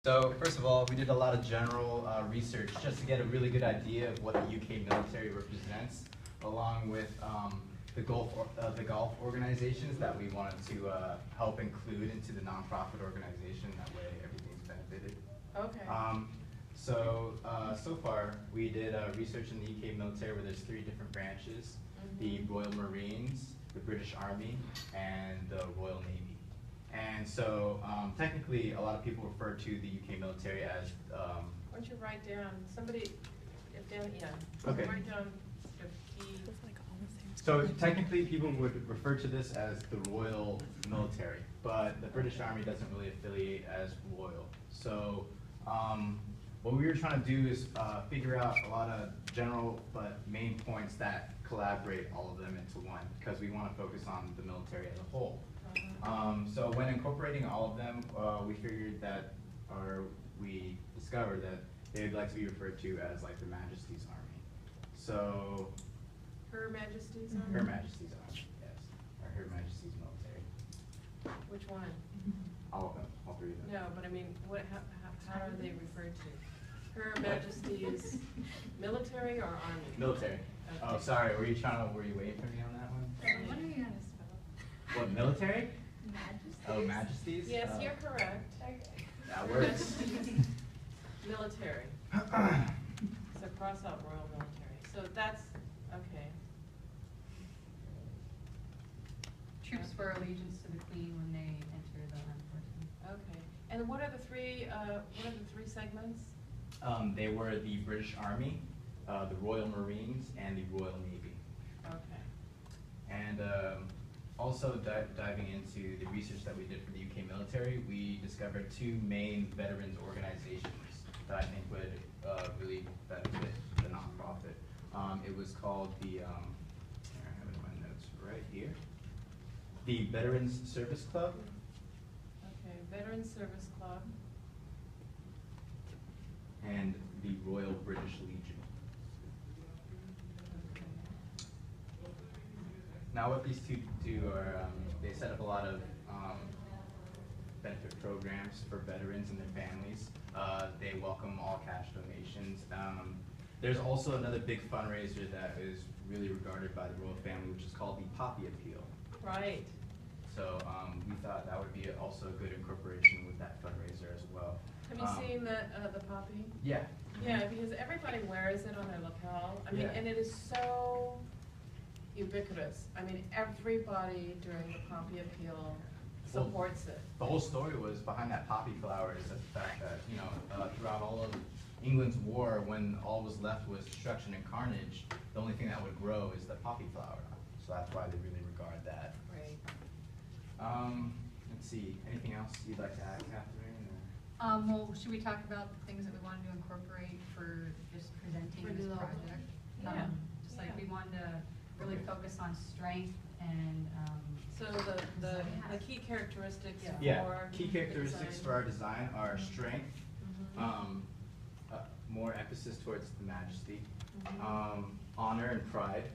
So first of all, we did a lot of general research just to get a really good idea of what the UK military represents, along with the Gulf organizations that we wanted to help include into the nonprofit organization. That way, everything's benefited. Okay. So far, we did research in the UK military where there's 3 different branches: the Royal Marines, the British Army, and the Royal Navy. And so, technically, a lot of people refer to the UK military as. Why don't you write down Okay. Write down the key. So technically, people would refer to this as the Royal Military, but the British Army doesn't really affiliate as royal. So, what we were trying to do is figure out a lot of general but main points that collaborate all of them into one, because we want to focus on the military as a whole. So when incorporating all of them, we figured that, or we discovered that they'd like to be referred to as like the Majesty's Army. So. Her Majesty's Army? Her Majesty's Army, yes. Or Her Majesty's Military. Which one? All of them, all 3 of them. No, but I mean, how are they referred to? Her Majesty's Military or Army? Military. Okay. Oh, sorry, were you waiting for me on that one? I'm wondering how to spell What, military? Majesties. Oh, Majesties? Yes, Oh, you're correct. that works. Military. So cross out Royal Military. So that's, okay. Troops swear allegiance to the Queen when they enter the armed forces. Okay. And what are the 3 segments? They were the British Army, the Royal Marines, and the Royal Navy. Okay. And also diving into the research that we did for the UK military, we discovered 2 main veterans organizations that I think would really benefit the nonprofit. It was called the, here I have it in my notes right here, the Veterans Service Club. Okay, Veterans Service Club. And the Royal British Legion. Okay. Now what these 2 do are, they set up a lot of benefit programs for veterans and their families. They welcome all cash donations. There's also another big fundraiser that is really regarded by the royal family, which is called the Poppy Appeal. Right. So we thought that would be also a good incorporation with that fundraiser as well. Have you seen the poppy? Yeah. Yeah, because everybody wears it on their lapel. I mean, Yeah. and it is so ubiquitous. I mean, everybody during the Poppy Appeal supports it. The whole story was behind that poppy flower is the fact that, you know, throughout all of England's war, when all was left was destruction and carnage, the only thing that would grow is the poppy flower. So that's why they really regard that. Right. Let's see, anything else you'd like to add, Catherine? Well, should we talk about the things that we wanted to incorporate for just presenting For this the- project? Yeah. Just like Yeah. we wanted to really Okay. focus on strength and, So the key characteristics for Yeah, key the characteristics design. for our design are strength, Mhm. more emphasis towards the majesty, Mhm. honor and pride,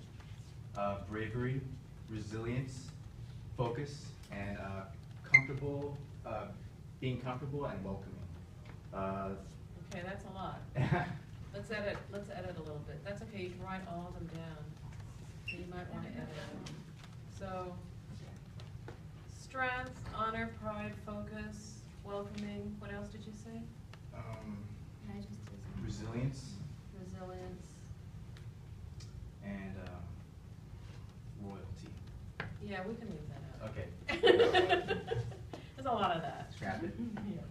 bravery, resilience, focus, and being comfortable and welcoming. Okay, that's a lot. Let's edit a little bit. That's okay, you can write all of them down. So you might want to edit them. So, strength, honor, pride, focus, welcoming, what else did you say? Resilience Resilience. and royalty. Yeah, we can leave that out. Okay. There's a lot of that. Scrap it. Yeah.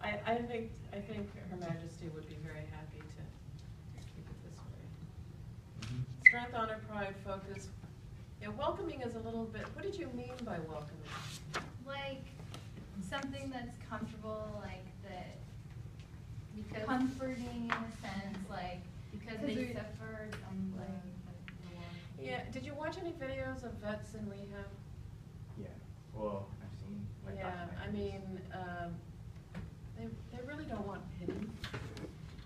I think Her Majesty would be very happy to keep it this way. Strength, honor, pride, focus. Yeah, welcoming is a little bit, what did you mean by welcoming? Like something that's comfortable, like that, Because- comforting in a sense, like because they we- suffered like the war. Yeah, did you watch any videos of vets in rehab? Yeah. Well, I've seen like Yeah, I documentaries. mean, they really don't want pity.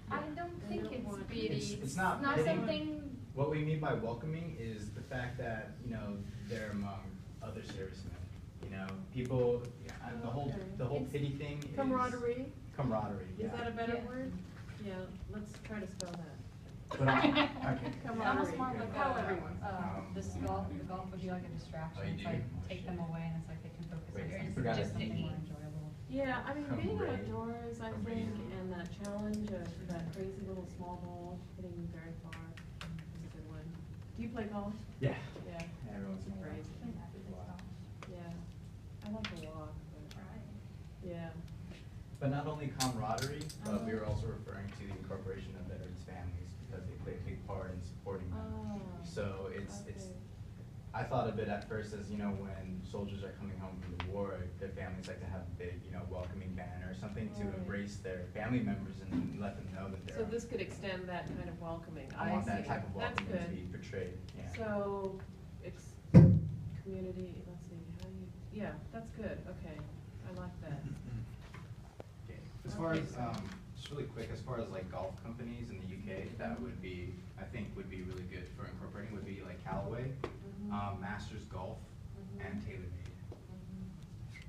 I don't They think don't it's want- pity. It's not not pity. something. What we mean by welcoming is the fact that, you know, they're among other servicemen. You know, people, the whole Okay. the whole It's pity thing is Camaraderie? camaraderie. Is Yeah. that a better Yeah. word? Yeah, let's try to spell that. But okay. Almost more like How everyone. Um, This golf, the golf would be like a distraction. Oh, you It's do? like take them away and it's like they can focus Wait, on you something, forgot just it. something more enjoyable. Yeah, I mean, being Camaraderie. outdoors, I think, and that challenge of that crazy little small ball hitting very far is a good one. Do you play golf? Yeah. Yeah. Everyone's It's crazy. Yeah. I like to walk, but, yeah. But not only camaraderie, but we were also referring to the incorporation of veterans' families because they play a big part in supporting them. Oh, So it's okay. I thought of it at first as, you know, when soldiers are coming home from the war, their families like to have a big, you know, welcoming banner or something to Right. embrace their family members and let them know that they're. So this could extend that kind of welcoming. I want that see. type of That's welcoming to good. be portrayed, yeah. So, community, let's see, how do you, yeah, that's good, okay, I like that. Okay. As far Okay, as, so- just really quick, as far as like golf companies in the UK, that would be, I think would be really good for incorporating, would be like Callaway, Mhm. Masters Golf, Mhm. and TaylorMade. Mhm.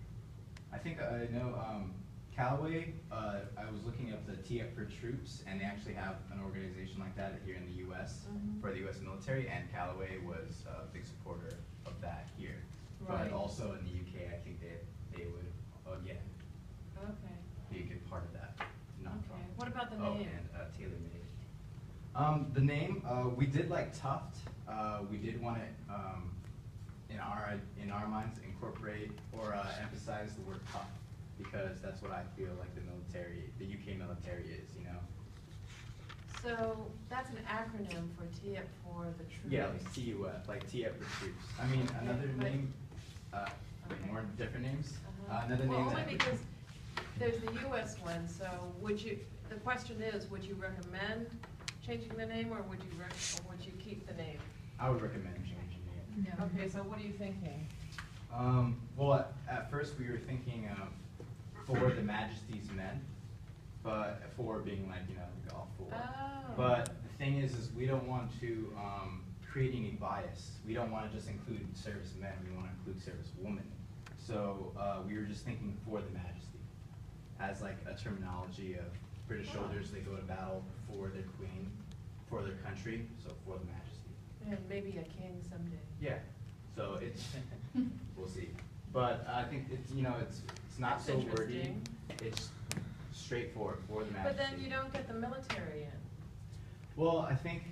I think I know Callaway. I was looking up the Tee Up for Troops, and they actually have an organization like that here in the U.S. Mhm. for the U.S. military, and Callaway was a big supporter of that here. Right. But also in the UK, I think they would again Okay, be a good part of that nonprofit. okay, what about the Oh, name? and TaylorMade. The name, we did like Tuft. We did want to, in our minds, incorporate or emphasize the word Tuft because that's what I feel like the military, the UK military is, you know. So, that's an acronym for Tee Up for the Troops. Yeah, like TUF, like Tee Up for Troops. I mean, another but- name, Okay. more different names. Uh-huh. Another name Well, that. only because there's the US one, so would you, the question is, would you recommend changing the name, or would you keep the name? I would recommend changing it. No. Okay, so what are you thinking? Well, at first we were thinking for the Majesty's Men, but for being like, you know, golf for. Oh. But the thing is we don't want to create any bias. We don't want to just include servicemen, we want to include servicewomen. So we were just thinking for the Majesty as like a terminology of British Oh. soldiers, they go to battle for their queen, for their country, so for the Majesty. And maybe a king someday. Yeah, so it's, we'll see. But I think it's, you know, it's not That's so wordy. interesting. It's straightforward for the Majesty. But then you don't get the military in. Well, I think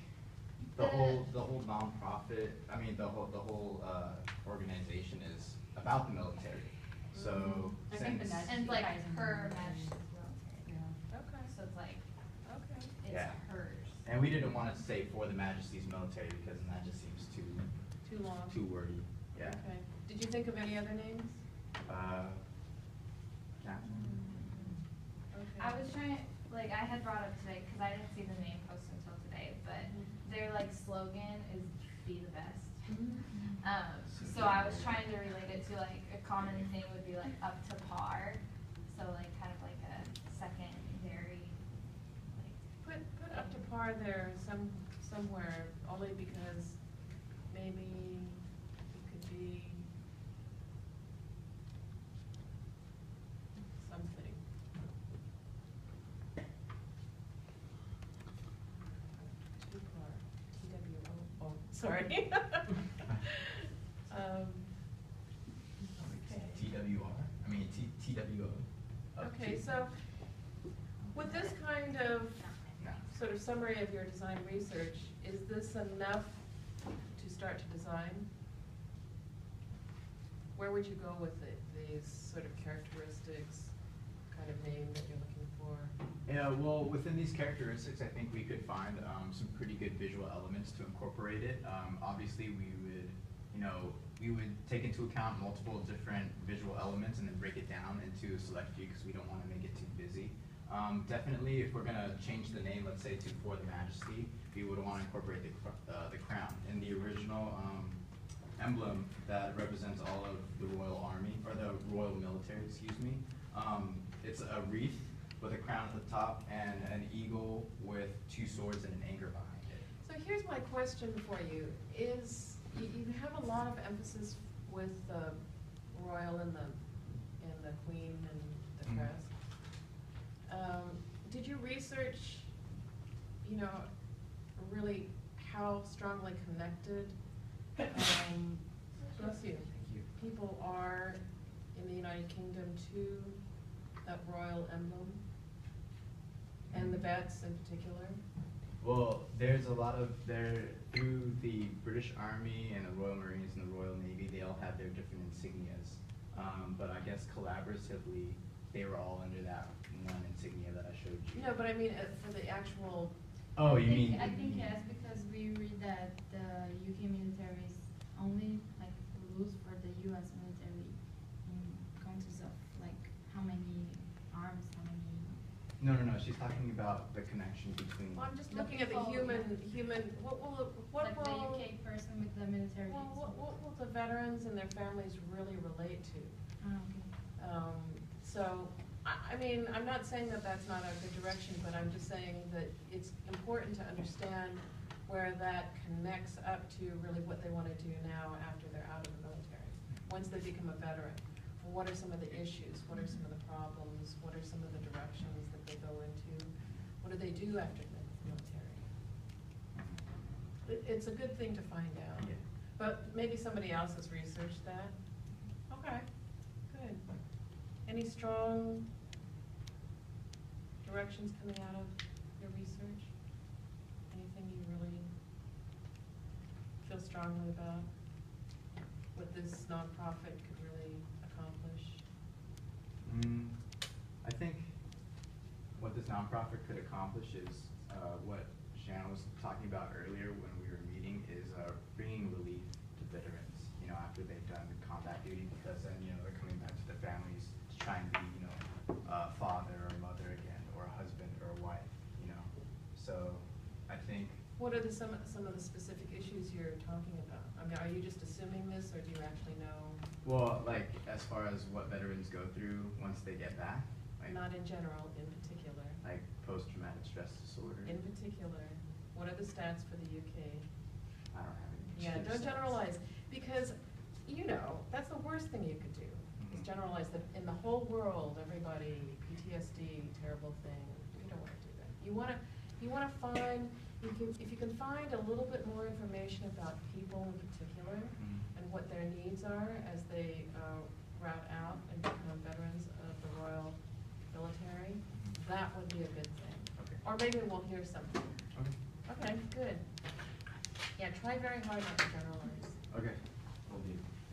the whole nonprofit, I mean, the whole organization is about the military. So I think the since, Majesty And like ties in her with Majesty's Yeah. military. Okay, So it's like, okay. it's Yeah. hers. and we didn't want to say for the Majesty's military because then that just seems Too long. too wordy. Yeah. Okay. Did you think of any other names? Yeah. Okay. I was trying, like, I had brought up today, cause I didn't see the name post until today, but their like slogan is be the best. So I was trying to relate it to like a common thing would be like up to par, so like kind of like a secondary, like. Put up to par there somewhere, only because maybe it could be something. Too far, TWO, oh, sorry. Okay. TWR, I mean TWO. Okay, so with this kind of No. sort of summary of your design research, is this enough to start to design? Where would you go with these sort of characteristics, kind of name that you're looking for? Yeah, well, within these characteristics, I think we could find some pretty good visual elements to incorporate it. Obviously, we would take into account multiple different visual elements and then break it down into a select few because we don't want to make it too busy. Definitely, if we're gonna change the name, let's say to For the Majesty, we would want to incorporate the crown and the original emblem that represents all of the Royal Army, or the Royal Military, excuse me. It's a wreath with a crown at the top and an eagle with two swords and an anchor behind it. So here's my question for you, is, you have a lot of emphasis with the royal and the queen and the Mhm. crest. Did you research, you know, really how strongly connected, bless you, people are in the United Kingdom to that royal emblem? And the vets in particular? Well, there's a lot of through the British Army and the Royal Marines and the Royal Navy, they all have their different insignias. But I guess collaboratively, they were all under that one insignia that I showed you. No, but I mean, for the actual, Oh, you mean? I think yes, because we read that the UK military is only like rules for the US military in countries of like how many arms, how many. No. She's talking about the connection between. well, I'm just The looking at the people, human, what Like the will, UK person with the military. well, what will the veterans and their families really relate to? Okay. So, I mean, I'm not saying that that's not a good direction, but I'm just saying that it's important to understand where that connects up to really what they want to do now after they're out of the military. Once they become a veteran, what are some of the issues? What are some of the problems? What are some of the directions that they go into? What do they do after the military? It's a good thing to find out. Yeah. But maybe somebody else has researched that. Okay, good. Any strong directions coming out of your research? Anything you really feel strongly about? What this nonprofit could really accomplish? I think what this nonprofit could accomplish is what Shannon was talking about earlier when we were meeting, is bringing relief to veterans, you know, after they've done combat duty, because then, you know, they're coming back to their families to try and be, you know, a father or mother again, or a husband or a wife, you know. So I think. What are some of the specific issues you're talking about? I mean, are you just assuming this, or do you actually know? Well, like, as far as what veterans go through once they get back, like, Not in general, in particular. like post-traumatic stress disorder. In particular, what are the stats for the UK? I don't have any. Yeah, particular don't stats. generalize, because, you know, that's the worst thing you could do, is Mhm. generalize that in the whole world, everybody, PTSD, terrible thing. You don't wanna do that. You wanna find, if you can find a little bit more information about people in particular, Mhm. and what their needs are as they route out and become veterans of the Royal Military, that would be a good thing. Okay. Or maybe we'll hear something. Okay. Okay, good. Yeah, try very hard not to generalize. Okay.